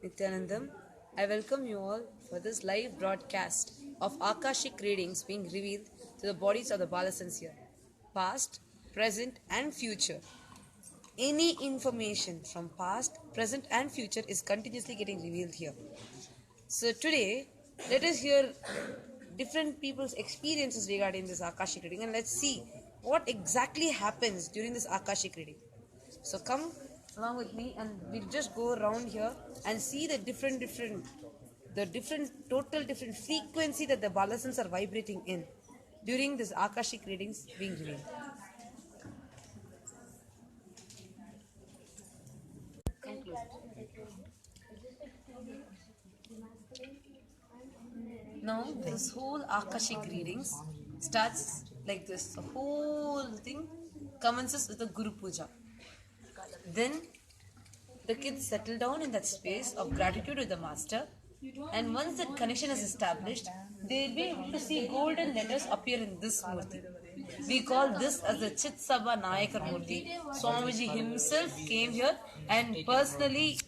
Nityanandam. I welcome you all for this live broadcast of Akashic readings being revealed to the bodies of the Balasans here, past, present, and future. Any information from past, present, and future is continuously getting revealed here. So today, let us hear different people's experiences regarding this Akashic reading, and let's see what exactly happens during this Akashic reading. So come along with me and we'll just go around here and see the different total different frequency that the Balasans are vibrating in during this Akashic readings being revealed. Now this whole Akashic readings starts like this. The whole thing commences with the Guru Puja. Then the kids settle down in that space of gratitude with the master, and once that connection is established, they'll be able to see golden letters appear in this murti. We call this as the Chit Sabha Nayakar Murti. Swamiji himself came here and personally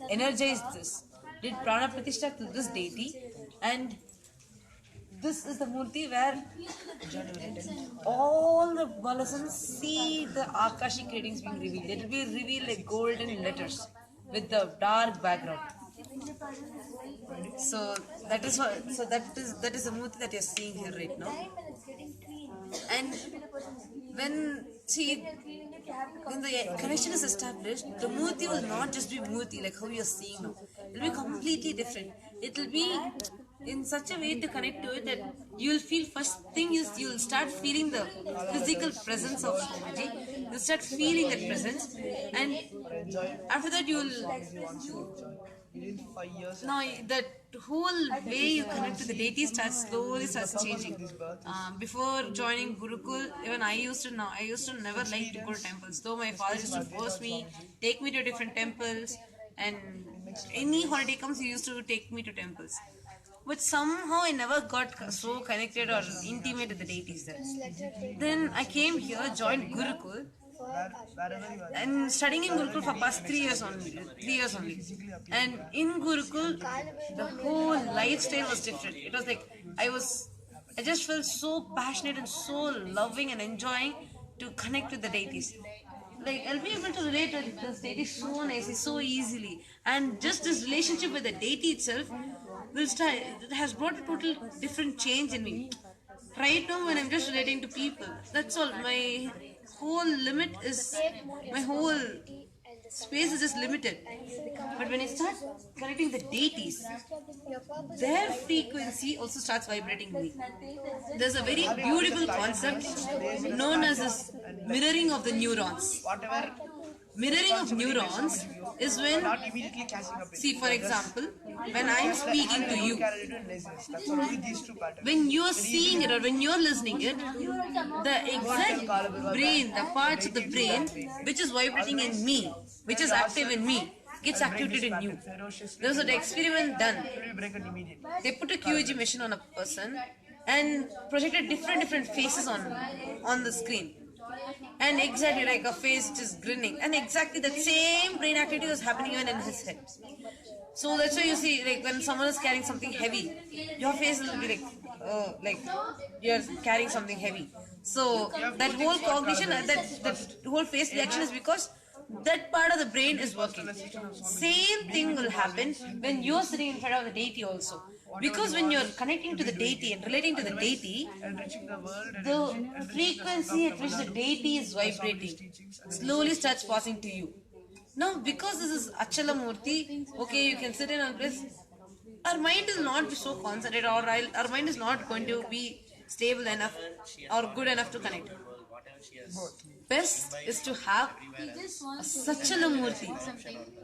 energized this, did Prana Pratishtha to this deity, and this is the murti where all the Balasans see the Akashic readings being revealed. It will be revealed like golden letters with the dark background. So that is the murti that you're seeing here right now. And when the connection is established, the murti will not just be murti like how you're seeing now. It will be completely different. It will be in such a way to connect to it that you will feel, first thing is you will start feeling the physical presence of Swamiji. You'll start feeling that presence, and after that you will now that whole way you connect to the deity slowly starts changing. Before joining Gurukul, even I used to never like to go to temples. Though my father used to force me, take me to different temples, and any holiday comes, he used to take me to temples. But somehow I never got so connected or intimate with the deities there. Then I came here, joined Gurukul, and studying in Gurukul for past 3 years only. And in Gurukul, the whole lifestyle was different. It was like I just felt so passionate and so loving and enjoying to connect with the deities. Like I'll be able to relate with this deity so nicely, so easily, and just this relationship with the deity itself it has brought a total different change in me. Right now, when I'm just relating to people, that's all. My whole space is just limited. But when I start connecting the deities, their frequency also starts vibrating me. There's a very beautiful concept known as this mirroring of the neurons. Mirroring of neurons is when, see, for example, when I'm speaking to you, when you're seeing it or when you're listening it, the exact brain, the parts of the brain which is vibrating in me, which is active in me, gets activated in you. There was an experiment done. They put a QEG machine on a person and projected different faces on the screen. And exactly like a face just grinning, and exactly that same brain activity was happening even in his head. So that's why you see, like when someone is carrying something heavy, your face will be like you're carrying something heavy. So that whole cognition, that whole face reaction is because that part of the brain is working. Same thing will happen when you're sitting in front of the deity also. Because when you're connecting to the deity and relating to the deity, the frequency at which the deity is vibrating slowly starts passing to you. Now, because this is Achala Murti, okay, you can sit in a place, our mind will not be so concentrated, or our mind is not going to be stable enough or good enough to connect. Best is to have a Sachala Murti,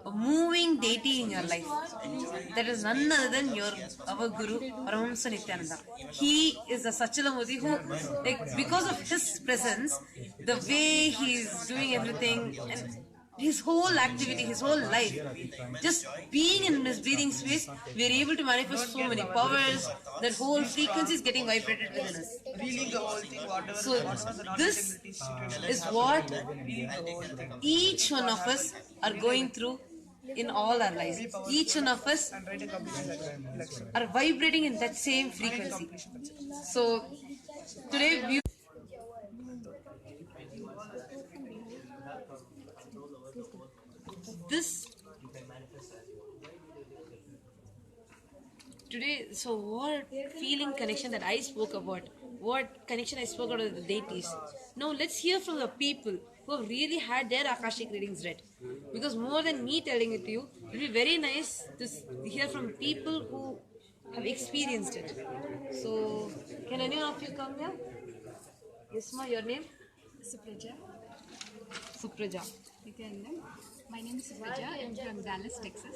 a moving deity in your life. That is none other than our Guru, Paramahamsa Nityananda. He is a Sachala Murti who, like, because of his presence, the way he is doing everything, and his whole activity, his whole life, just being in his breathing space, we are able to manifest so many powers. That whole frequency is getting vibrated within us. So this is what each one of us are going through in all our lives. Each one of us are vibrating in that same frequency. So today we this today, so what feeling connection that I spoke about, what connection I spoke about with the deities. Now let's hear from the people who have really had their Akashic readings read. Because more than me telling it to you, it will be very nice to hear from people who have experienced it. So, can any of you come here? Yes, ma, your name? Supraja. Supraja. Nityananda. My name is Supraja. I'm from Dallas, Texas.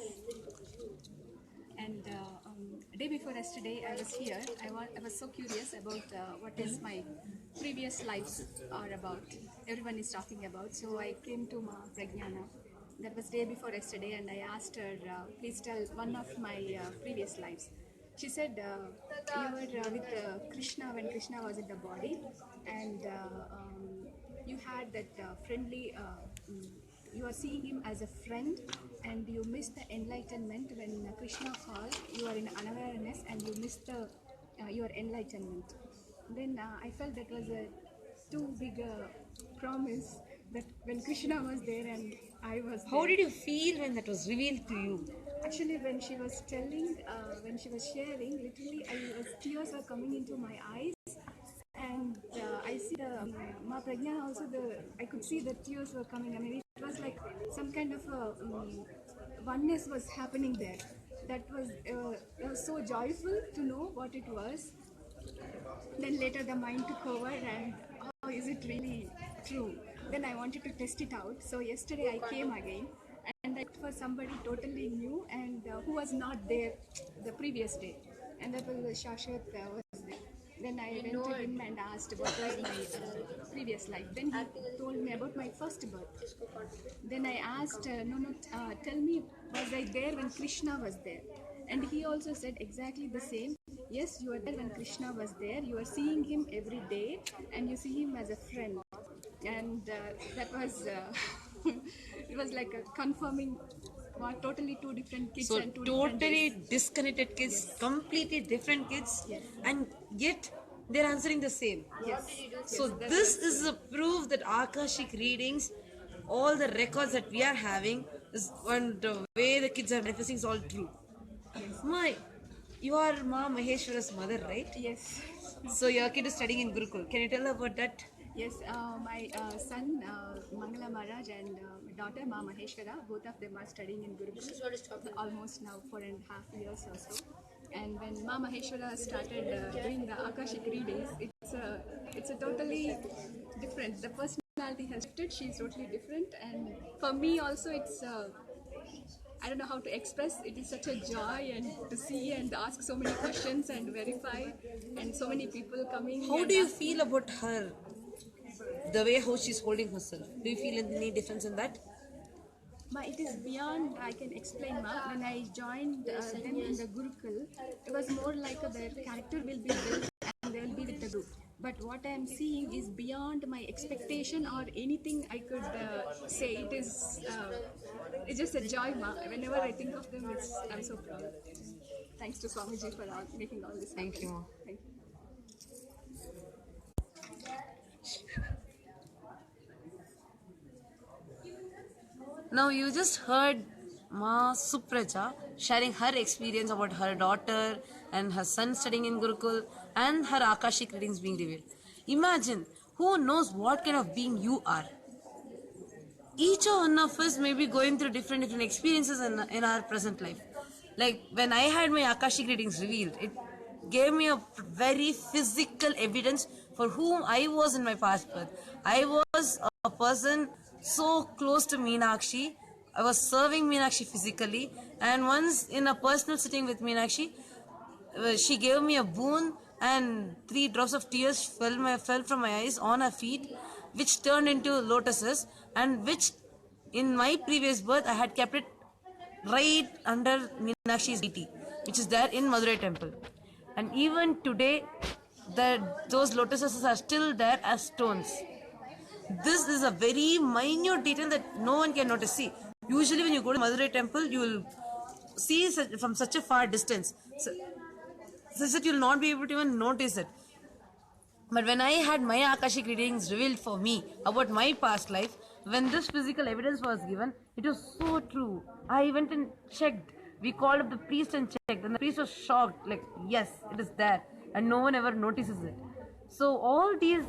And day before yesterday, I was here. I was so curious about what is my previous lives are about. Everyone is talking about. So I came to Ma Pragyana. That was day before yesterday, and I asked her, please tell one of my previous lives. She said, you were with Krishna when Krishna was in the body, and you had that friendly. You are seeing him as a friend, and you miss the enlightenment when Krishna called. You are in unawareness, and you miss the your enlightenment. Then I felt that was a too big a promise that when Krishna was there and I was How there. did you feel when that was revealed to you? Actually, when she was telling, when she was sharing, literally, tears were coming into my eyes, and I see the Ma Prajna also. I could see the tears were coming. I mean, it was like some kind of a oneness was happening there. That was it was so joyful to know what it was. Then later the mind took over, and oh, is it really true? Then I wanted to test it out. So yesterday I came again, and I looked for somebody totally new and who was not there the previous day, and that was Shashwat was there. Then I went to him and asked what was my previous life. Then he told me about my first birth. Then I asked, tell me, was I there when Krishna was there? And he also said exactly the same. Yes, you are there when Krishna was there. You are seeing him every day, and you see him as a friend. And that was, it was like a confirming totally two different kids So and two different totally days. disconnected kids, Yes. completely different kids, Yes. and yet they're answering the same. Yes. So Yes, that this was, is a proof that Akashic readings, all the records that we are having, is and the way the kids are manifesting is all true. My, you are Ma Maheshwara's mother, right? yes. So your kid is studying in Gurukul. Can you tell about that? Yes, my son Mangala Maharaj and daughter Ma Maheshwara, both of them are studying in Gurukul almost now 4.5 years or so. And when Ma Maheshwara started doing the Akashic readings, it's a totally different. The personality has shifted. She's totally different, and for me also it's. I don't know how to express. It is such a joy and to see and ask so many questions and verify, and so many people coming. How and do you asking. feel about her? The way how she's holding herself. Do you feel any difference in that? Ma, it is beyond I can explain, Ma. When I joined them in the Gurukul, it was more like their character will be built and they will be with the group. But what I am seeing is beyond my expectation or anything I could say. It's just a joy, Ma. Whenever I think of them, I'm so proud. Thanks to Swamiji for making all this happen. Thank you, Ma. Thank you. Now you just heard Ma Supraja sharing her experience about her daughter and her son studying in Gurukul and her Akashic readings being revealed. Imagine, who knows what kind of being you are. Each one of us may be going through different experiences in our present life. Like when I had my Akashic readings revealed, it gave me a very physical evidence for whom I was in my past birth. I was a person so close to Meenakshi. I was serving Meenakshi physically, and once in a personal sitting with Meenakshi, she gave me a boon, and 3 drops of tears fell from my eyes on her feet, which turned into lotuses, and which in my previous birth I had kept it right under Meenakshi's deity, which is there in Madurai temple. And even today, those lotuses are still there as stones. This is a very minute detail that no one can notice. See, Usually when you go to Madurai temple, you will see from such a far distance, such that you will not be able to even notice it. But when I had my Akashic readings revealed for me about my past life, when this physical evidence was given, it was so true. I went and checked. We called up the priest and checked, and the priest was shocked, like, yes, it is there, and no one ever notices it. So all these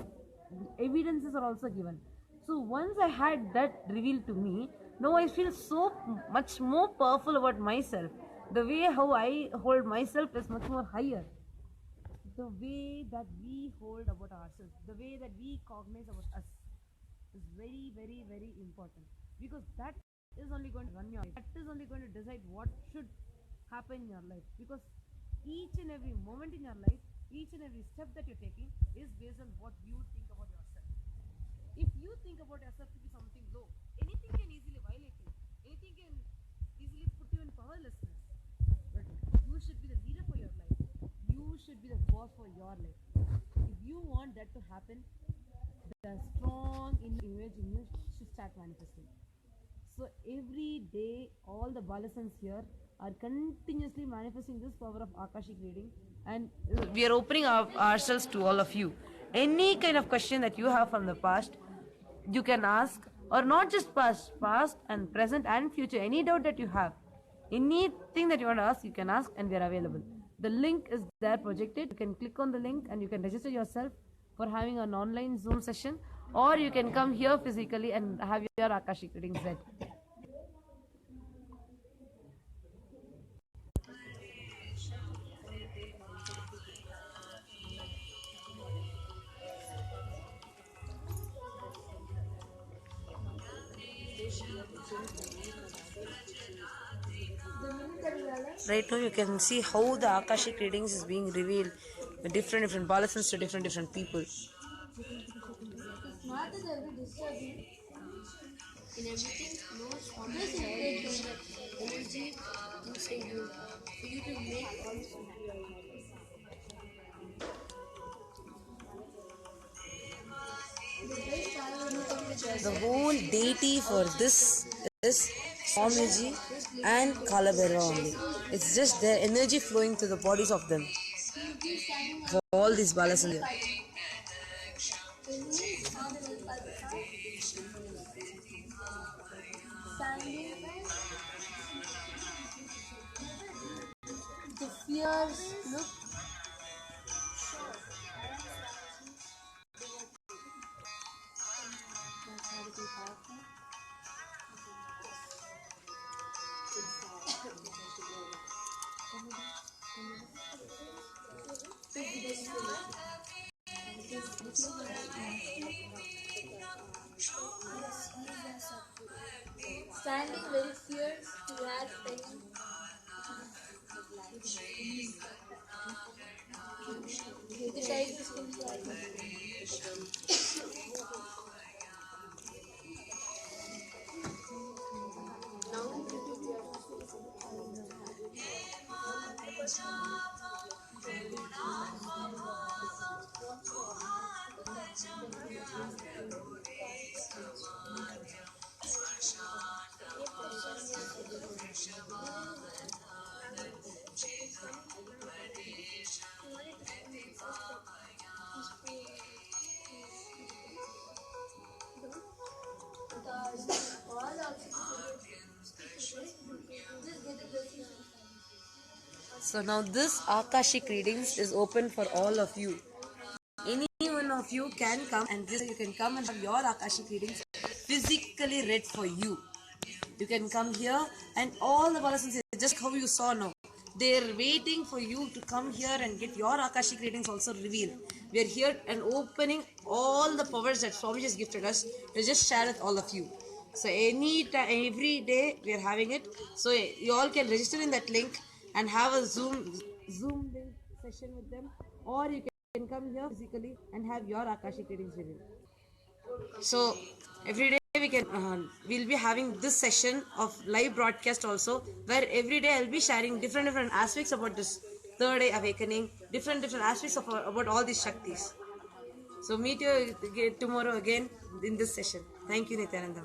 evidences are also given. So once I had that revealed to me, now I feel so much more powerful about myself. The way how I hold myself is much more higher. The way that we hold about ourselves, the way that we cognize about us is very, very, very important, because that is only going to run your life. That is only going to decide what should happen in your life, because each and every moment in your life, each and every step that you're taking is based on what you think about yourself. If you think about yourself to be something low, anything can easily violate you, anything can easily put you in powerlessness. But you should be the leader for your life. You should be the boss for your life. If you want that to happen, the strong image in you should start manifesting. So every day, all the Balasans here are continuously manifesting this power of Akashic reading, and we are opening ourselves to all of you. Any kind of question that you have from the past, you can ask, or not just past and present and future. Any doubt that you have, anything that you want to ask, you can ask, and we are available. The link is there projected. You can click on the link and you can register yourself for having an online Zoom session, or you can come here physically and have your Akashic readings read. Right now you can see how the Akashic readings is being revealed, the different balasans to different people. In everything, knows always encourage the energy inside you for you to make all this. The whole deity for this is Swamiji and Kalabhairava only. It's just their energy flowing through the bodies of them. For all these balas in here. The fears, look. Standing very fierce, he had pain. The child is So now this Akashic readings is open for all of you. Any one of you can come, and you can come and have your Akashic readings physically read for you. You can come here, and all the balasans, just how you saw now, they're waiting for you to come here and get your Akashic readings also revealed. We are here and opening all the powers that Swami has gifted us to just share with all of you. So every day we are having it. So you all can register in that link and have a Zoom link session with them, or you can come here physically and have your Akashic readings revealed. So every day we'll be having this session of live broadcast also, where every day I'll be sharing different aspects about this third eye awakening, different aspects of about all these Shaktis. So meet you tomorrow again in this session. Thank you, Nityananda.